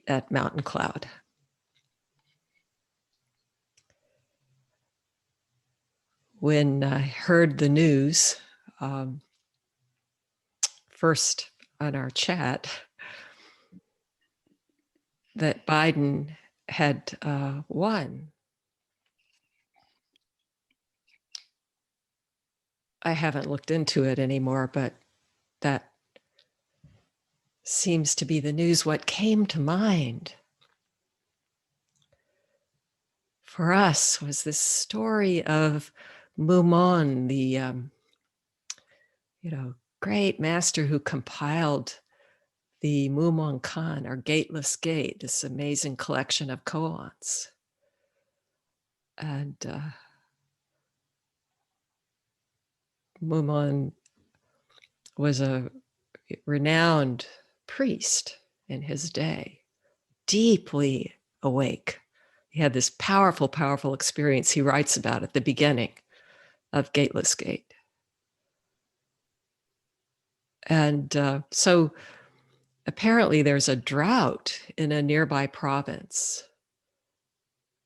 at Mountain Cloud. When I heard the news, first on our chat, that Biden had won, I haven't looked into it anymore, but that seems to be the news. What came to mind for us was this story of Mumon, the great master who compiled the Mumon Kan, or Gateless Gate, this amazing collection of koans. And Mumon was a renowned priest in his day, deeply awake. He had this powerful, powerful experience he writes about at the beginning of Gateless Gate. And so apparently there's a drought in a nearby province,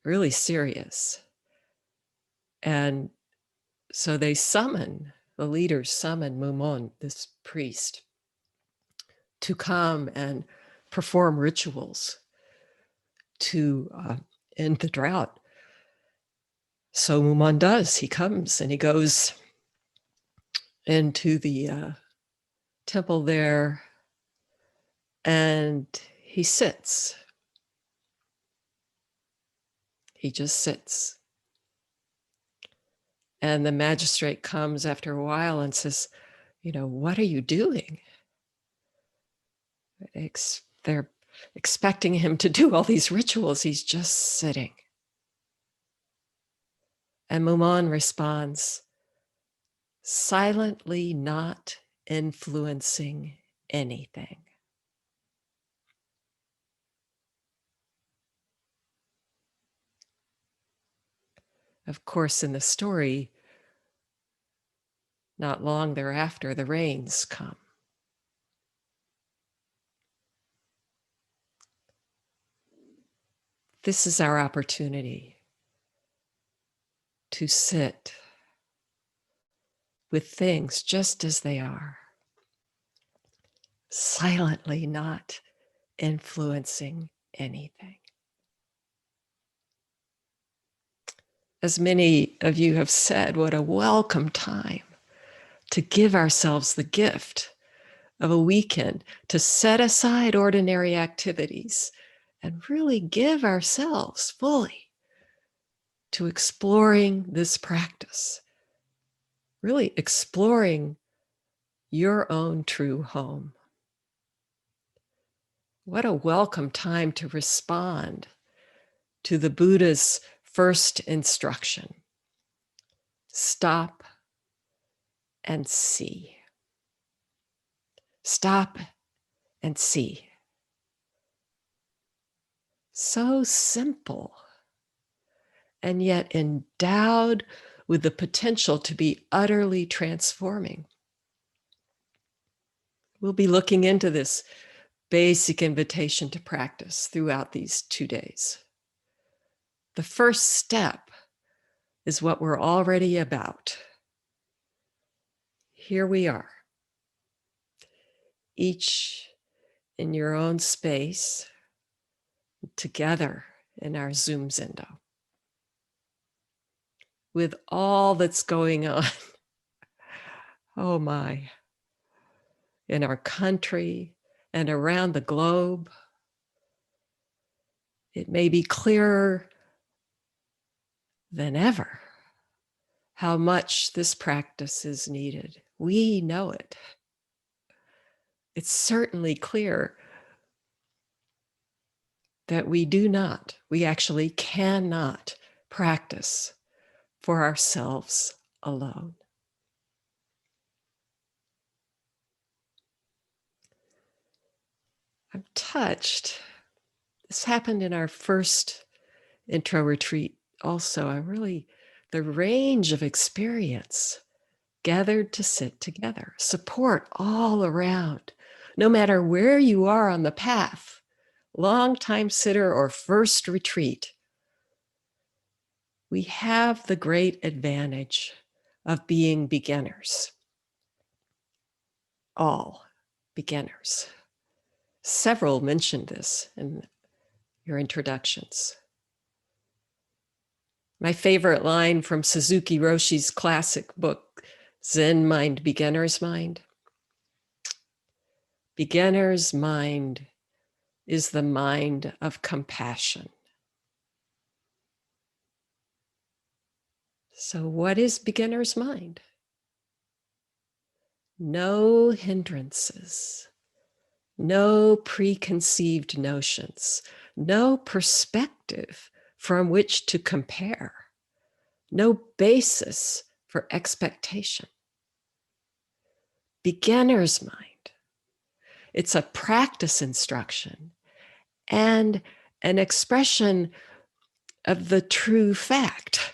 really serious. And so they summon, the leaders summon Mumon, this priest, to come and perform rituals to end the drought. So Mumon does. He comes and he goes into the temple there and he sits. He just sits. And the magistrate comes after a while and says, what are you doing? They're expecting him to do all these rituals. He's just sitting. And Mumon responds, silently not influencing anything. Of course, in the story, not long thereafter, the rains come. This is our opportunity to sit with things just as they are, silently not influencing anything. As many of you have said, what a welcome time to give ourselves the gift of a weekend, to set aside ordinary activities and really give ourselves fully to exploring this practice, really exploring your own true home. What a welcome time to respond to the Buddha's first instruction. Stop and see. Stop and see. So simple, and yet endowed with the potential to be utterly transforming. We'll be looking into this basic invitation to practice throughout these 2 days. The first step is what we're already about. Here we are, each in your own space, together in our Zoom Zendo, with all that's going on, oh my, in our country and around the globe. It may be clearer than ever how much this practice is needed. We know it. It's certainly clear that we actually cannot practice for ourselves alone. I'm touched. This happened in our first intro retreat also. The range of experience gathered to sit together, support all around, no matter where you are on the path, long-time sitter, or first retreat, we have the great advantage of being beginners. All beginners. Several mentioned this in your introductions. My favorite line from Suzuki Roshi's classic book, Zen Mind, Beginner's Mind. Beginner's mind is the mind of compassion. So what is beginner's mind? No hindrances, no preconceived notions, no perspective from which to compare, no basis for expectation. Beginner's mind. It's a practice instruction and an expression of the true fact.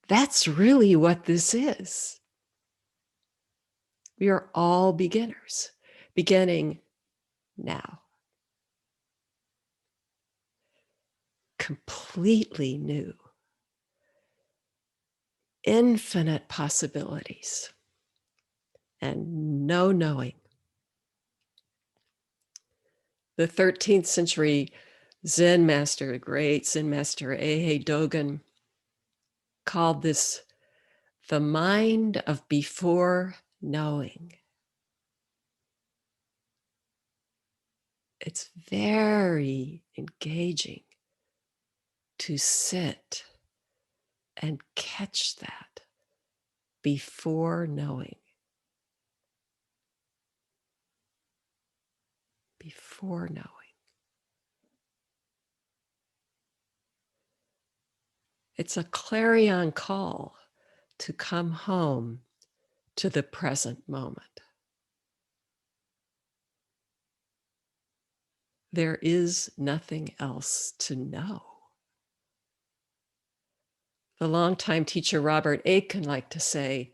That's really what this is. We are all beginners, beginning now. Completely new. Infinite possibilities and no knowing. The 13th century Zen master, the great Zen master Eihei Dogen, called this the mind of before knowing. It's very engaging to sit and catch that before knowing. Before knowing. It's a clarion call to come home to the present moment. There is nothing else to know. The longtime teacher Robert Aiken liked to say,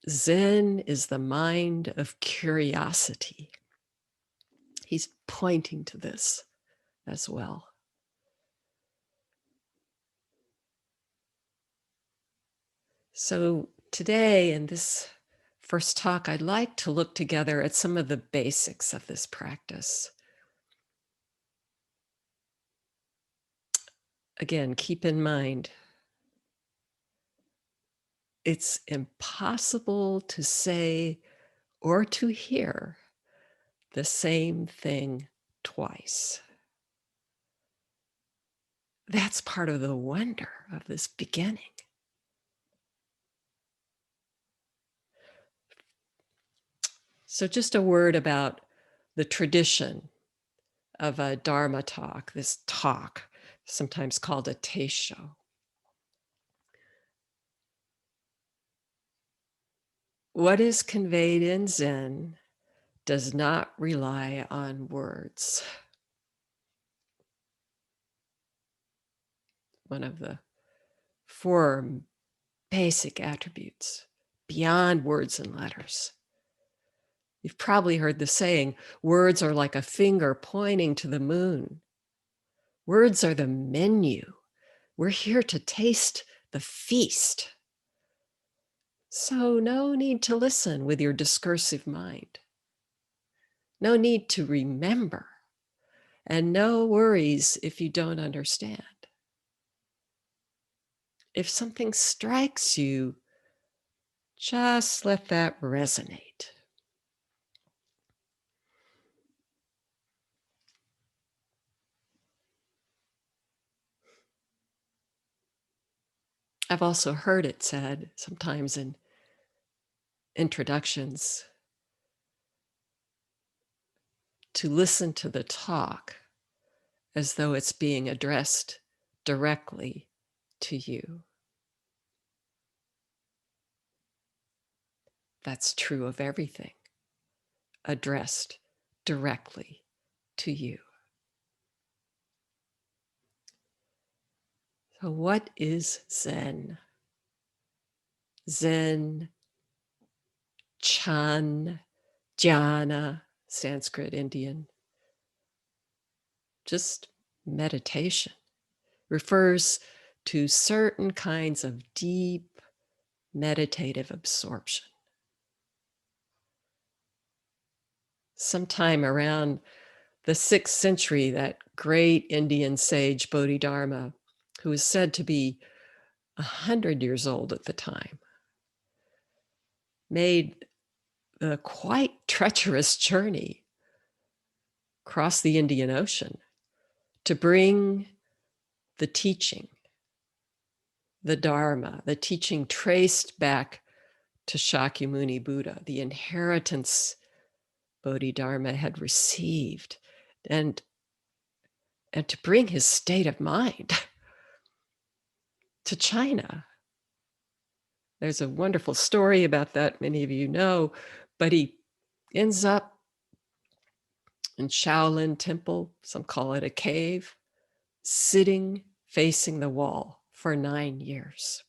Zen is the mind of curiosity. He's pointing to this as well. So today in this first talk, I'd like to look together at some of the basics of this practice. Again, keep in mind, it's impossible to say or to hear the same thing twice. That's part of the wonder of this beginning. So just a word about the tradition of a Dharma talk, this talk, sometimes called a teisho. What is conveyed in Zen does not rely on words. One of the four basic attributes beyond words and letters. You've probably heard the saying, words are like a finger pointing to the moon. Words are the menu. We're here to taste the feast. So no need to listen with your discursive mind. No need to remember. And no worries if you don't understand. If something strikes you, just let that resonate. I've also heard it said sometimes in introductions to listen to the talk as though it's being addressed directly to you. That's true of everything, addressed directly to you. So what is Zen? Zen, Chan, Jhana, Sanskrit, Indian, just meditation, refers to certain kinds of deep meditative absorption. Sometime around the 6th century, that great Indian sage Bodhidharma, who is said to be 100 years old at the time, made the quite treacherous journey across the Indian Ocean to bring the teaching, the Dharma, the teaching traced back to Shakyamuni Buddha, the inheritance Bodhidharma had received, and to bring his state of mind to China. There's a wonderful story about that, many of you know, but he ends up in Shaolin Temple, some call it a cave, sitting facing the wall for 9 years,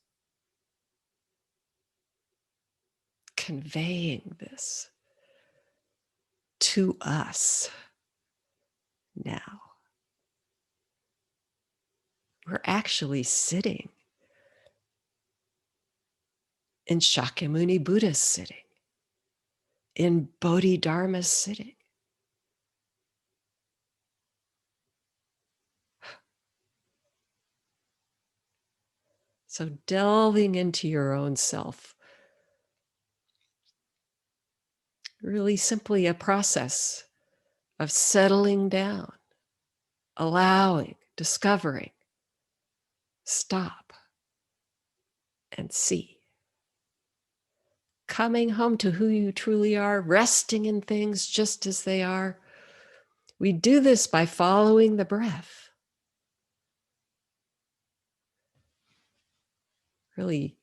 conveying this to us now. We're actually sitting in Shakyamuni Buddha's sitting, in Bodhidharma's sitting. So delving into your own self, really simply a process of settling down, allowing, discovering, stop, and see. Coming home to who you truly are, resting in things just as they are. We do this by following the breath. Really,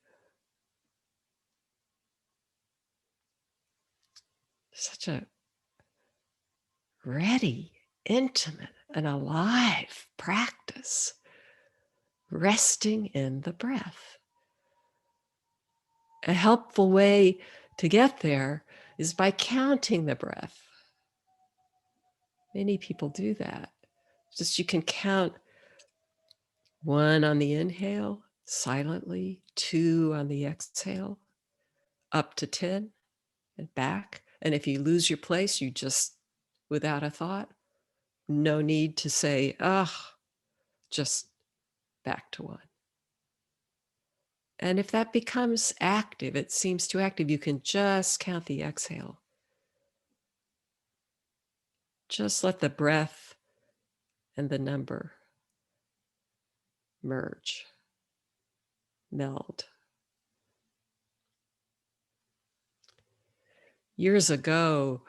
such a ready, intimate, and alive practice. Resting in the breath. A helpful way to get there is by counting the breath. Many people do that. Just you can count 1 on the inhale, silently, 2 on the exhale, up to 10 and back. And if you lose your place, you just, without a thought, no need to say, just back to 1. And if that becomes active, it seems too active, you can just count the exhale. Just let the breath and the number merge, meld. Years ago,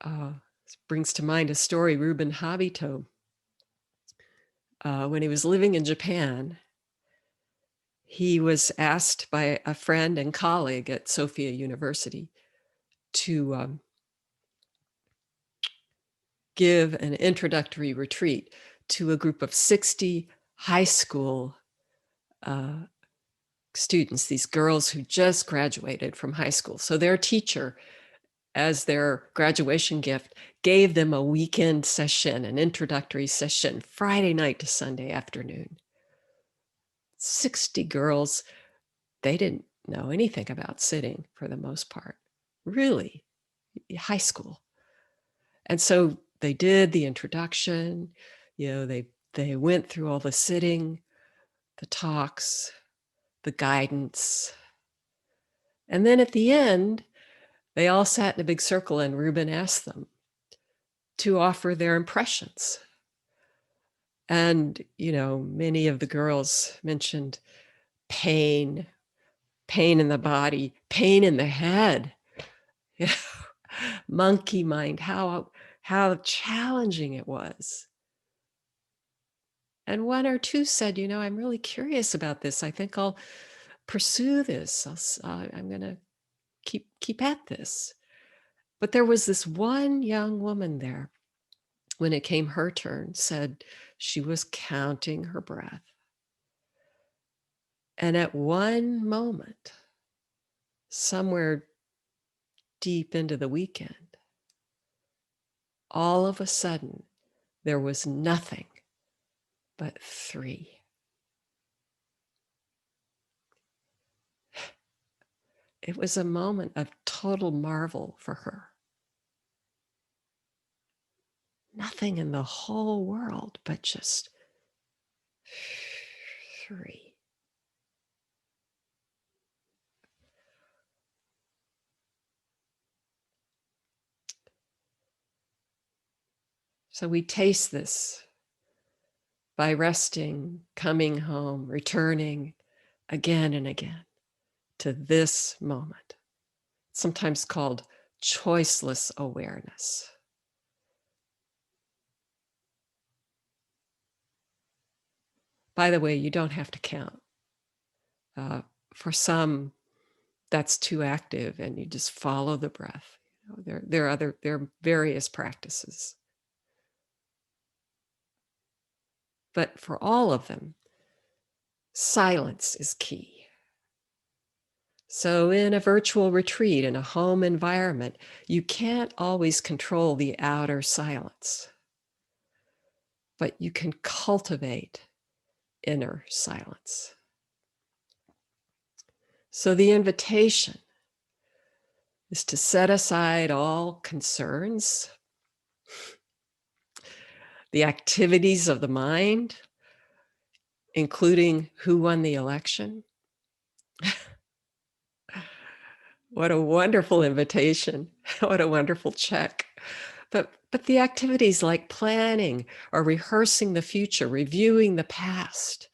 this brings to mind a story, Ruben Habito, when he was living in Japan, he was asked by a friend and colleague at Sophia University to give an introductory retreat to a group of 60 high school students, these girls who just graduated from high school. So their teacher, as their graduation gift, gave them a weekend session, an introductory session, Friday night to Sunday afternoon. 60 girls, they didn't know anything about sitting for the most part, really, high school. And so they did the introduction, they went through all the sitting, the talks, the guidance. And then at the end, they all sat in a big circle and Ruben asked them to offer their impressions. And, many of the girls mentioned pain in the body, pain in the head, monkey mind, how challenging it was. And 1 or 2 said, I'm really curious about this. I think I'll pursue this. I'm going to keep at this. But there was this one young woman there, when it came her turn, said she was counting her breath. And at one moment, somewhere deep into the weekend, all of a sudden, there was nothing but 3. It was a moment of total marvel for her. Nothing in the whole world but just 3. So we taste this by resting, coming home, returning again and again to this moment, sometimes called choiceless awareness. By the way, you don't have to count. For some, that's too active, and you just follow the breath. There are various practices. But for all of them, silence is key. So in a virtual retreat, in a home environment, you can't always control the outer silence, but you can cultivate inner silence. So the invitation is to set aside all concerns, the activities of the mind, including who won the election. What a wonderful invitation. What a wonderful check. But the activities like planning or rehearsing the future, reviewing the past,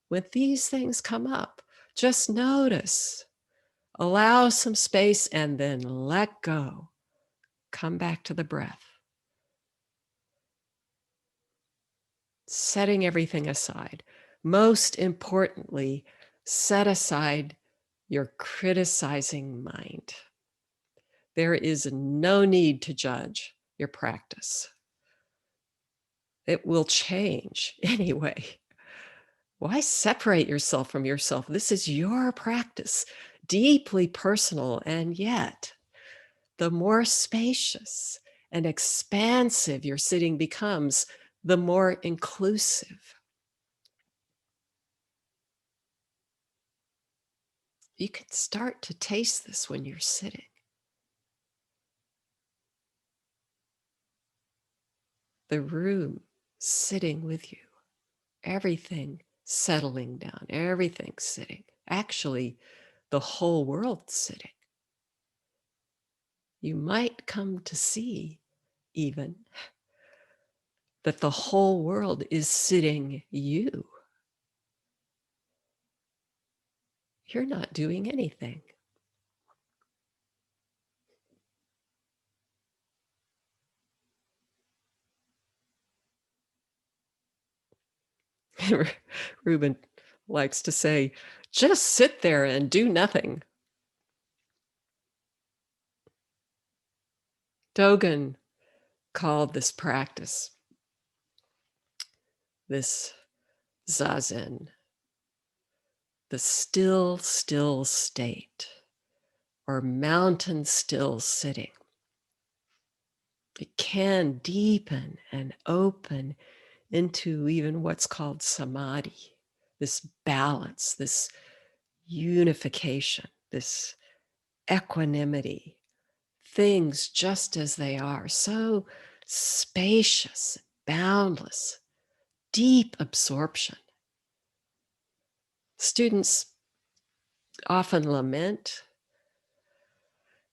when these things come up, just notice, allow some space, and then let go. Come back to the breath. Setting everything aside. Most importantly, set aside your criticizing mind. There is no need to judge your practice. It will change anyway. Why separate yourself from yourself? This is your practice, deeply personal, and yet the more spacious and expansive your sitting becomes, the more inclusive. You can start to taste this when you're sitting. The room sitting with you, everything settling down, everything sitting. Actually, the whole world sitting. You might come to see even that the whole world is sitting you. You're not doing anything. Reuben likes to say, just sit there and do nothing. Dogen called this practice, this zazen, the still, still state, or mountain still sitting. It can deepen and open into even what's called samadhi, this balance, this unification, this equanimity, things just as they are, so spacious, boundless, deep absorption. Students often lament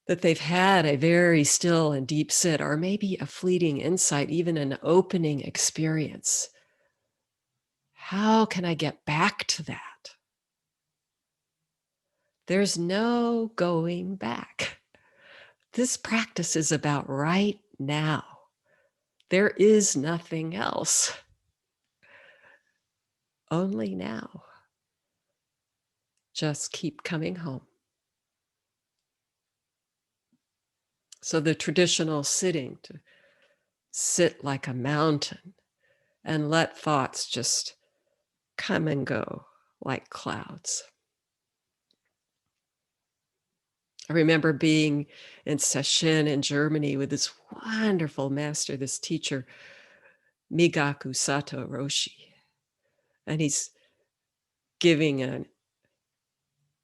that they've had a very still and deep sit, or maybe a fleeting insight, even an opening experience. How can I get back to that? There's no going back. This practice is about right now. There is nothing else. Only now. Just keep coming home. So the traditional sitting, to sit like a mountain and let thoughts just come and go like clouds. I remember being in session in Germany with this wonderful master, this teacher, Migaku Sato Roshi. And he's giving an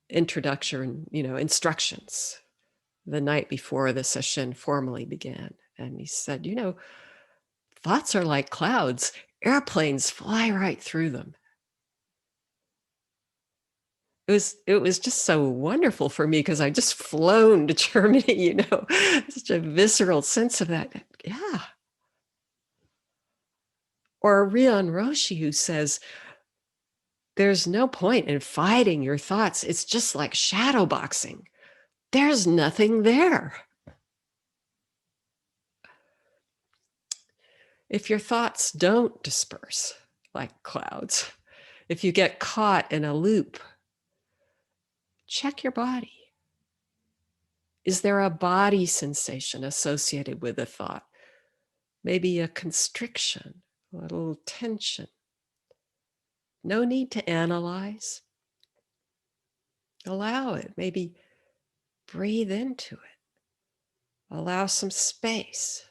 introduction, instructions the night before the session formally began. And he said, thoughts are like clouds. Airplanes fly right through them. It was just so wonderful for me because I just flown to Germany, such a visceral sense of that. Yeah. Or Ryon Roshi, who says, there's no point in fighting your thoughts. It's just like shadow boxing. There's nothing there. If your thoughts don't disperse like clouds, if you get caught in a loop, check your body. Is there a body sensation associated with a thought? Maybe a constriction, a little tension. No need to analyze. Allow it. Maybe breathe into it. Allow some space.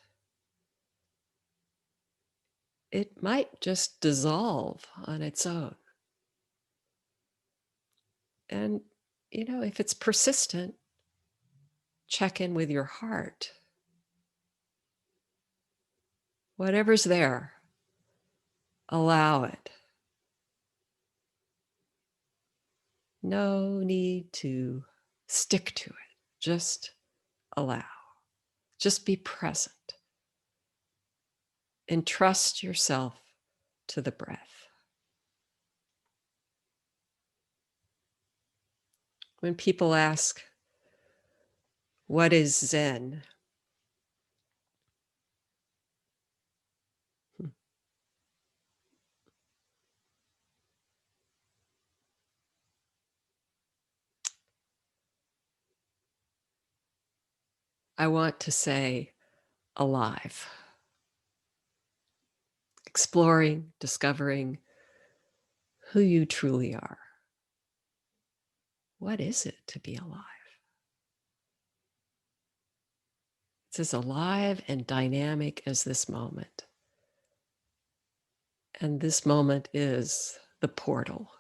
It might just dissolve on its own. And, if it's persistent, check in with your heart. Whatever's there, allow it. No need to stick to it. Just allow. Just be present. Entrust yourself to the breath. When people ask, what is Zen? I want to say alive. Exploring, discovering who you truly are. What is it to be alive? It's as alive and dynamic as this moment. And this moment is the portal.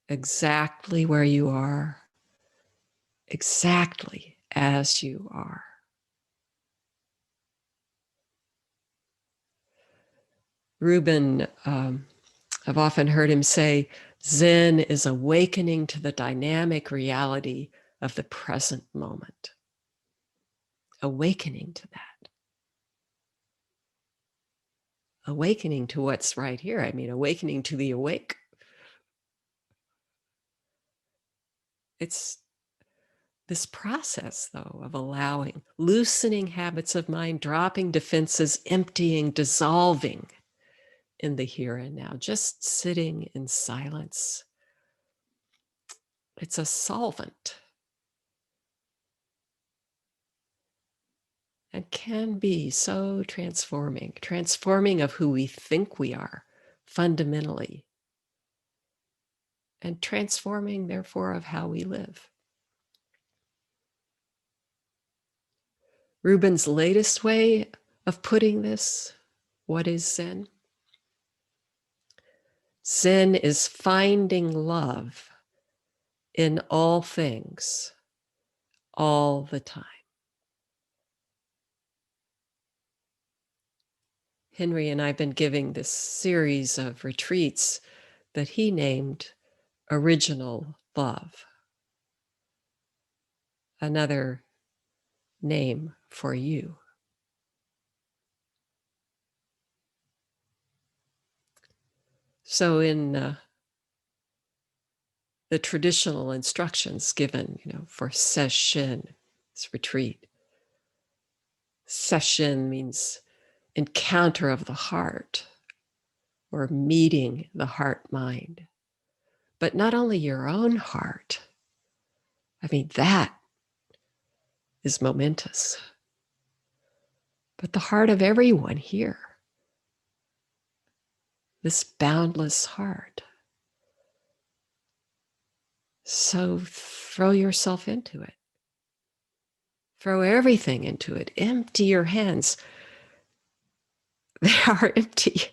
Exactly where you are, exactly as you are. Rubin, I've often heard him say, Zen is awakening to the dynamic reality of the present moment. Awakening to that. Awakening to what's right here. I mean, awakening to the awake. It's this process, though, of allowing, loosening habits of mind, dropping defenses, emptying, dissolving in the here and now, just sitting in silence. It's a solvent and can be so transforming of who we think we are fundamentally, and transforming, therefore, of how we live. Rubin's latest way of putting this, what is Zen? Zen is finding love in all things, all the time. Henry and I have been giving this series of retreats that he named Original Love. Another name for you. So in the traditional instructions given, for sesshin, this retreat, sesshin means encounter of the heart or meeting the heart-mind. But not only your own heart. I mean, that is momentous. But the heart of everyone here. This boundless heart. So throw yourself into it. Throw everything into it. Empty your hands. They are empty.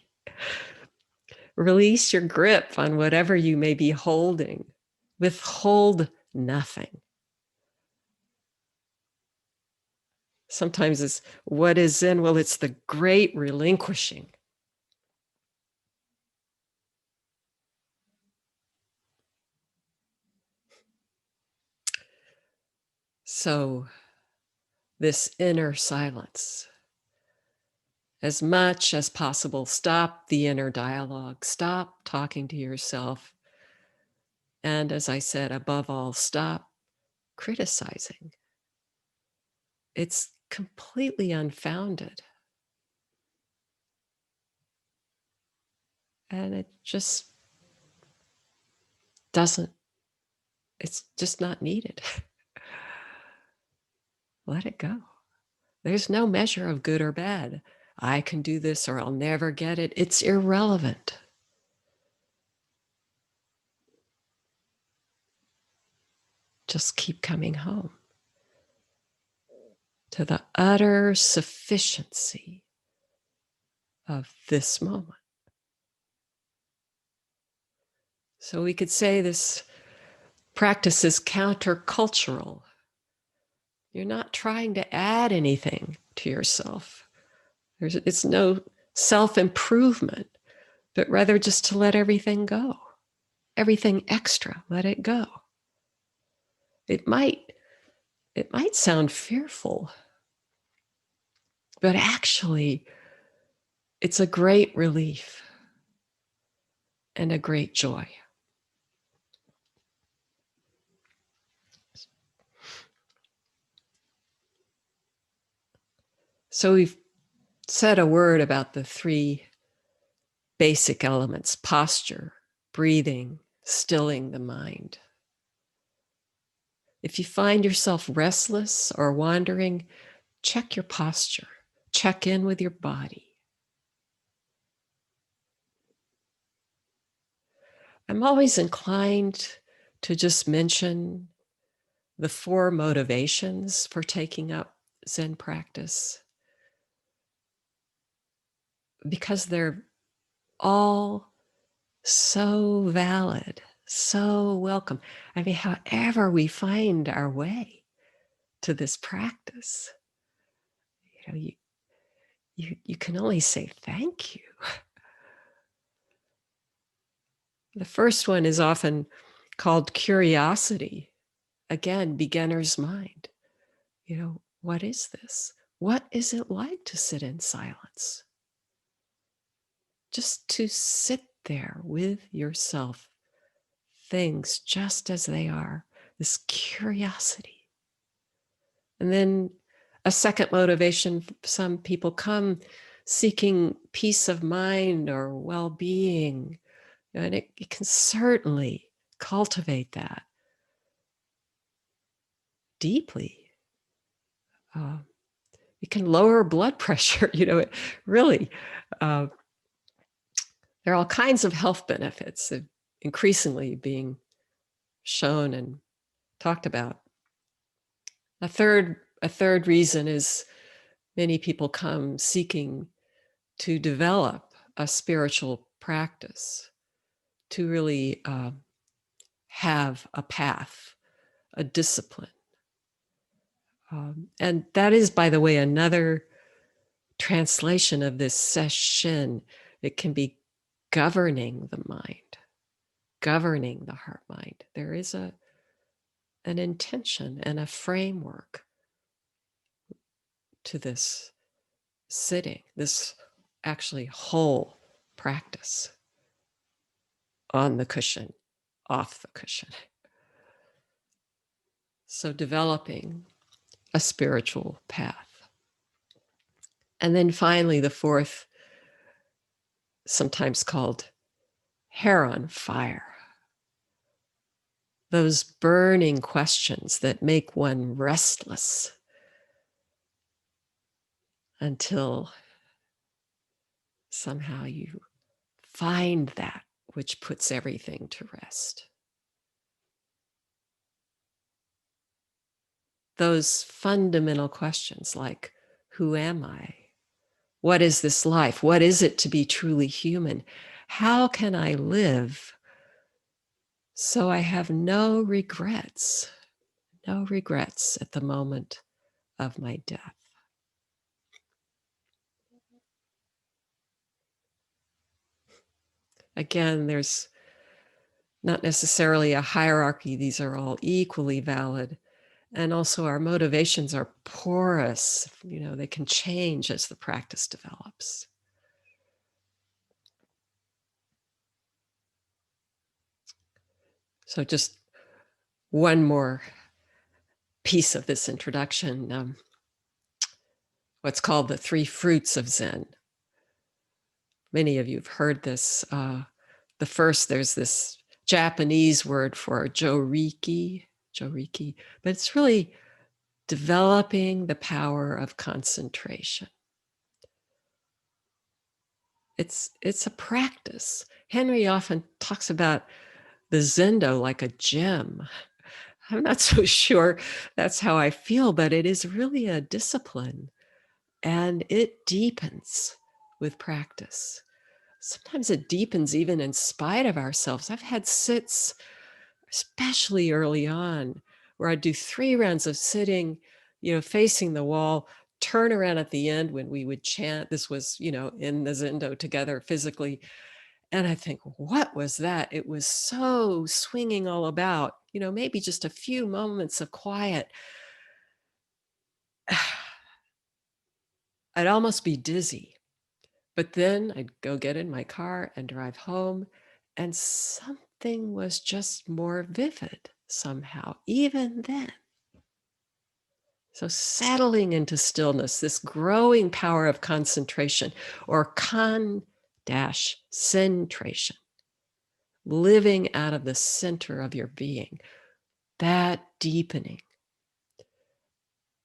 Release your grip on whatever you may be holding. Withhold nothing. Sometimes it's what is Zen? Well, it's the great relinquishing. So, this inner silence, as much as possible, stop the inner dialogue, stop talking to yourself. And as I said, above all, stop criticizing. It's completely unfounded. And it just doesn't, it's just not needed. Let it go. There's no measure of good or bad. I can do this or I'll never get it. It's irrelevant. Just keep coming home to the utter sufficiency of this moment. So we could say this practice is countercultural. You're not trying to add anything to yourself. It's no self-improvement, but rather just to let everything go. Everything extra, let it go. It might sound fearful, but actually it's a great relief and a great joy. So we've said a word about the three basic elements: posture, breathing, stilling the mind. If you find yourself restless or wandering, check your posture. Check in with your body. I'm always inclined to just mention the 4 motivations for taking up Zen practice, because they're all so valid, so welcome. I mean, however we find our way to this practice, you can only say thank you. The first one is often called curiosity. Again, beginner's mind. What is this? What is it like to sit in silence? Just to sit there with yourself, things just as they are, this curiosity. And then a second motivation, some people come seeking peace of mind or well-being, and it can certainly cultivate that deeply. It can lower blood pressure, it really, there are all kinds of health benefits of increasingly being shown and talked about. A third reason is many people come seeking to develop a spiritual practice, to really have a path, a discipline. And that is, by the way, another translation of this sesshin. It can be governing the mind, governing the heart mind. There is an intention and a framework to this sitting, this actually whole practice on the cushion, off the cushion. So developing a spiritual path. And then finally, the fourth, sometimes called hair on fire. Those burning questions that make one restless until somehow you find that which puts everything to rest. those fundamental questions like, who am I? What is this life? What is it to be truly human? How can I live so I have no regrets at the moment of my death? Again, there's not necessarily a hierarchy. These are all equally valid. And also our motivations are porous. They can change as the practice develops. So just one more piece of this introduction, what's called the three fruits of Zen. Many of you have heard this. The first, there's this Japanese word for joriki, but it's really developing the power of concentration. It's a practice. Henry often talks about the Zendo like a gym. I'm not so sure that's how I feel, but it is really a discipline, and it deepens with practice. Sometimes it deepens even in spite of ourselves. I've had sits, especially early on, where I'd do 3 rounds of sitting, facing the wall, turn around at the end when we would chant. This was, in the Zendo together physically. And I think, what was that? It was so swinging all about, maybe just a few moments of quiet. I'd almost be dizzy. But then I'd go get in my car and drive home, and something was just more vivid somehow, even then. So settling into stillness, this growing power of concentration, or con-centration, living out of the center of your being, that deepening.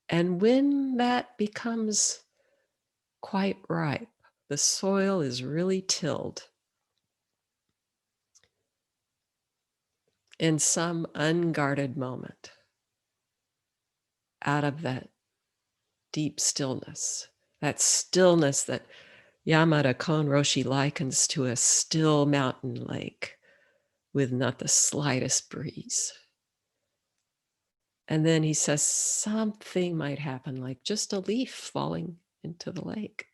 And when that becomes quite ripe, the soil is really tilled, in some unguarded moment, out of that deep stillness that Yamada Kon Roshi likens to a still mountain lake with not the slightest breeze. And then he says something might happen, like just a leaf falling into the lake.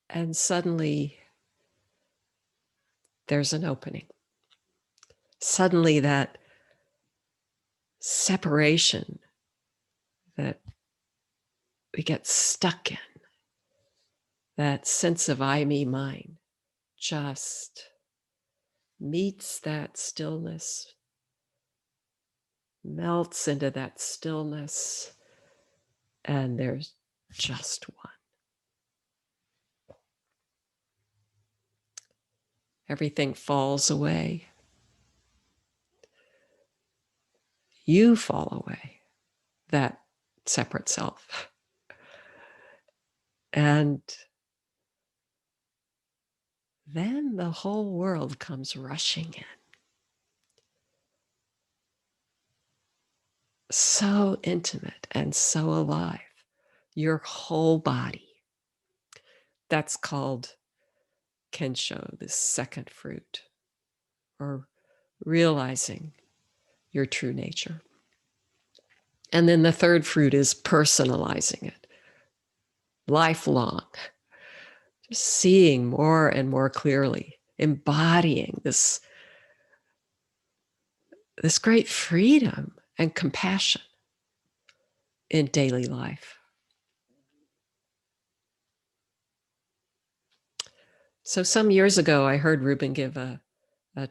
And suddenly there's an opening. Suddenly that separation that we get stuck in, that sense of I, me, mine, just meets that stillness, melts into that stillness, and there's just one. Everything falls away. You fall away, that separate self. And then the whole world comes rushing in. So intimate and so alive. Your whole body. That's called kensho, the second fruit, or realizing your true nature. And then the third fruit is personalizing it, lifelong, just seeing more and more clearly, embodying this great freedom and compassion in daily life. So some years ago, I heard Ruben give a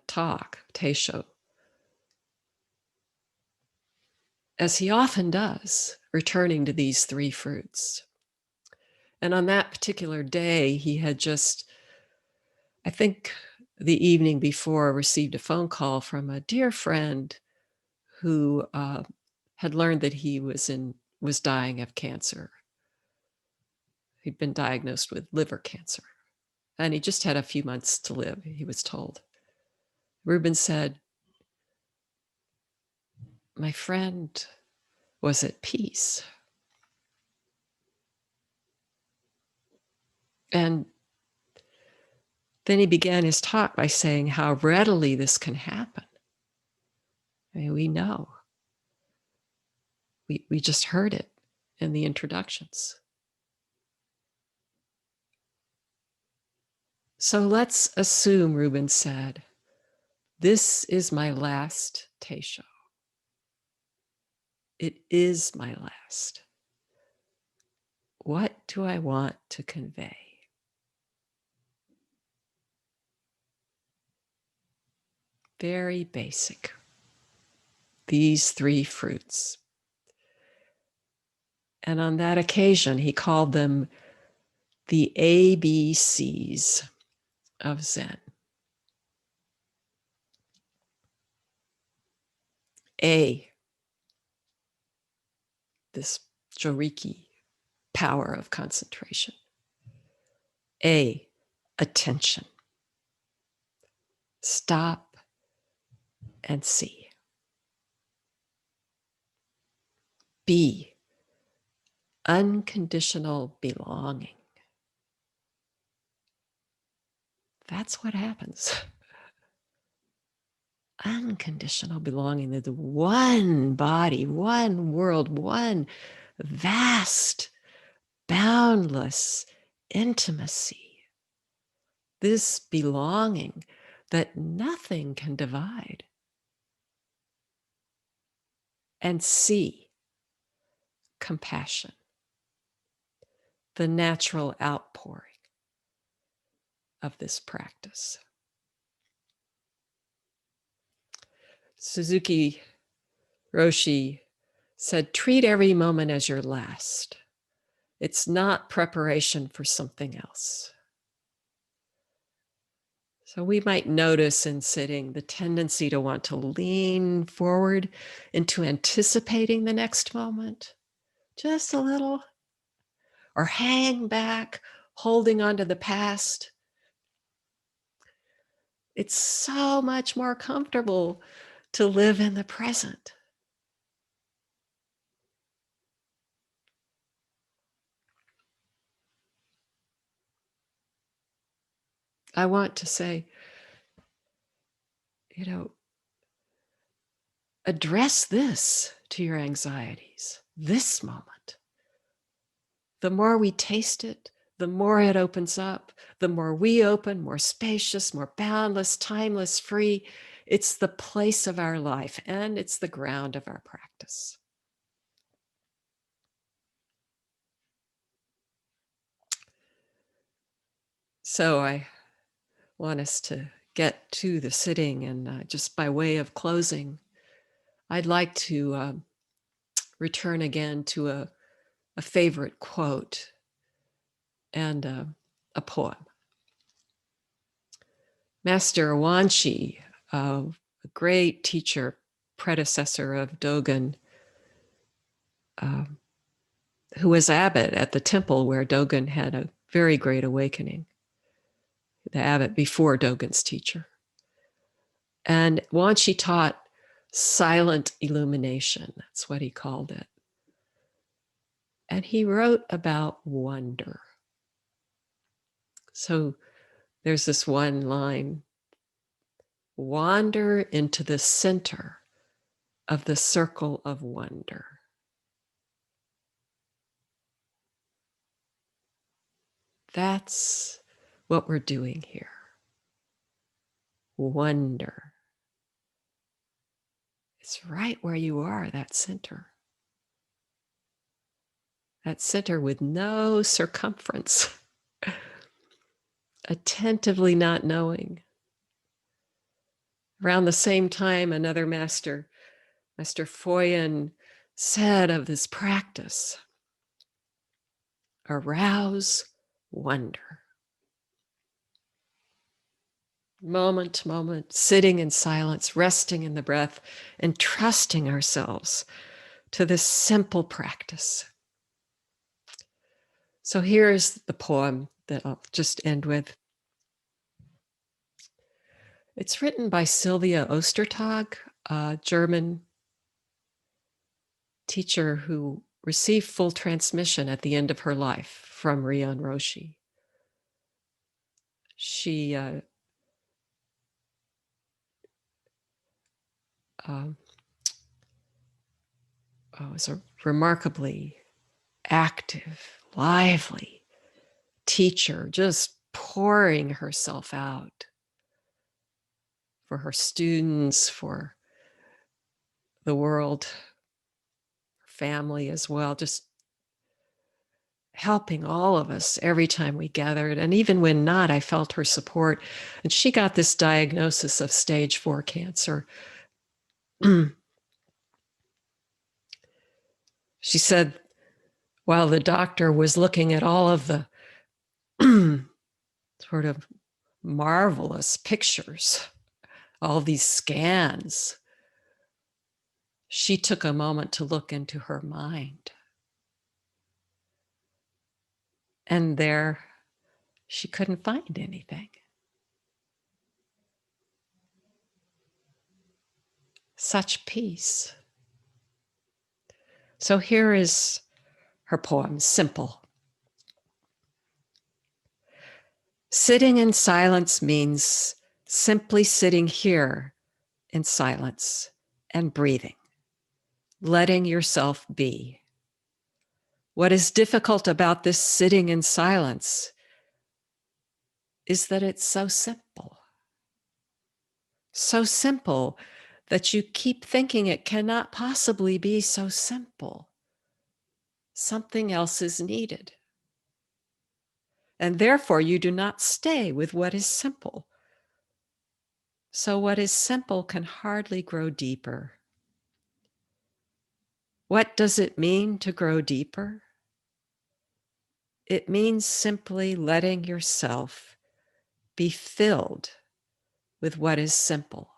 talk, teisho, as he often does, returning to these 3 fruits. And on that particular day, he had just, I think the evening before, received a phone call from a dear friend who had learned that he was dying of cancer. He'd been diagnosed with liver cancer, and he just had a few months to live, he was told. Ruben said, "My friend was at peace. And then he began his talk by saying how readily this can happen. I mean, we know. We just heard it in the introductions. So let's assume, Reuben said, this is my last teisho. It is my last. What do I want to convey? Very basic. These three fruits. And on that occasion, he called them the ABCs of Zen. A, this joriki, power of concentration. A, attention. Stop and see. B, unconditional belonging. That's what happens. Unconditional belonging to the one body, one world, one vast, boundless intimacy. This belonging that nothing can divide. And C, compassion, the natural outpouring of this practice. Suzuki Roshi said, treat every moment as your last. It's not preparation for something else. So we might notice in sitting the tendency to want to lean forward into anticipating the next moment, just a little, or hang back, holding on to the past. It's so much more comfortable to live in the present. I want to say, address this to your anxieties, this moment. The more we taste it, the more it opens up. The more we open, more spacious, more boundless, timeless, free. It's the place of our life, and it's the ground of our practice. So I want us to get to the sitting, and just by way of closing, I'd like to return again to a favorite quote and a poem. Master Wanshi, a great teacher, predecessor of Dogen, who was abbot at the temple where Dogen had a very great awakening, the abbot before Dogen's teacher. And Wanshi taught silent illumination. That's what he called it. And he wrote about wonder. So there's this one line, wander into the center of the circle of wonder. That's what we're doing here. Wonder. It's right where you are, that center. That center with no circumference. Attentively not knowing. Around the same time, another master, Master Foyen, said of this practice, arouse wonder. Moment to moment, sitting in silence, resting in the breath, and trusting ourselves to this simple practice. So here's the poem that I'll just end with. It's written by Sylvia Ostertag, a German teacher who received full transmission at the end of her life from Ryon Roshi. She was a remarkably active, lively teacher, just pouring herself out for her students, for the world, her family as well, just helping all of us every time we gathered. And even when not, I felt her support. And she got this diagnosis of stage 4 cancer. She said, while the doctor was looking at all of the sort of marvelous pictures, all these scans, she took a moment to look into her mind. And there, she couldn't find anything. Such peace. So here is her poem, Simple. Sitting in silence means simply sitting here in silence and breathing, letting yourself be. What is difficult about this sitting in silence is that it's so simple. So simple that you keep thinking it cannot possibly be so simple. Something else is needed. And therefore, you do not stay with what is simple. So what is simple can hardly grow deeper. What does it mean to grow deeper? It means simply letting yourself be filled with what is simple.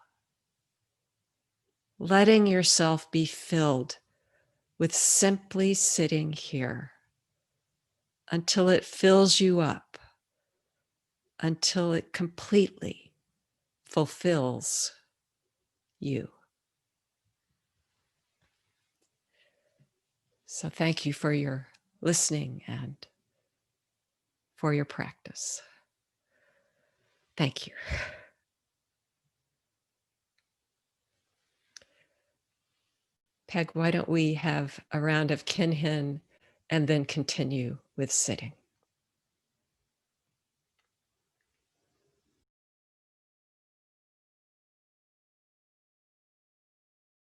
Letting yourself be filled with simply sitting here until it fills you up, until it completely fulfills you. So thank you for your listening and for your practice. Thank you. Peg, why don't we have a round of kinhin and then continue with sitting?